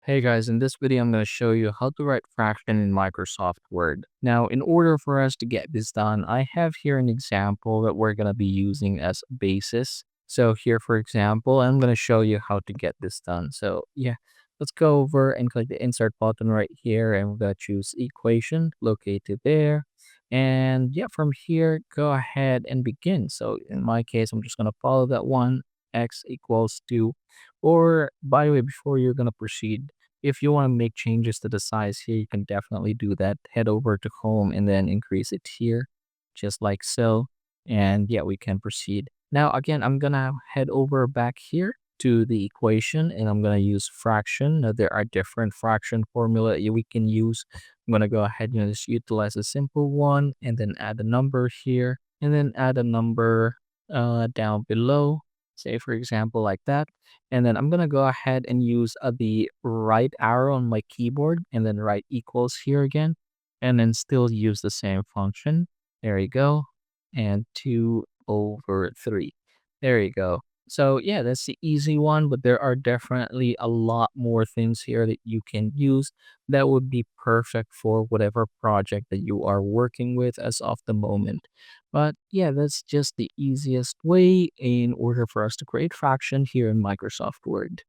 Hey guys, in this video, I'm going to show you how to write fraction in Microsoft Word. Now, in order for us to get this done, I have here an example that we're going to be using as a basis. So here, for example, I'm going to show you how to get this done. So yeah, let's go over and click the insert button right here, and we're going to choose equation located there. And yeah, from here, go ahead and begin. So in my case, I'm just going to follow that one, x equals 2. Or by the way, before you're going to proceed, if you want to make changes to the size here, you can definitely do that. Head over to home and then increase it here, just like so. And yeah, we can proceed. Now, again, I'm going to head over back here to the equation and I'm going to use fraction. Now, there are different fraction formula we can use. I'm going to go ahead and just utilize a simple one and then add a number here and then add a number down below. Say, for example, like that. And then I'm going to go ahead and use the right arrow on my keyboard and then write equals here again. And then still use the same function. There you go. And 2 over 3. There you go. So yeah, that's the easy one, but there are definitely a lot more things here that you can use that would be perfect for whatever project that you are working with as of the moment. But yeah, that's just the easiest way in order for us to create fraction here in Microsoft Word.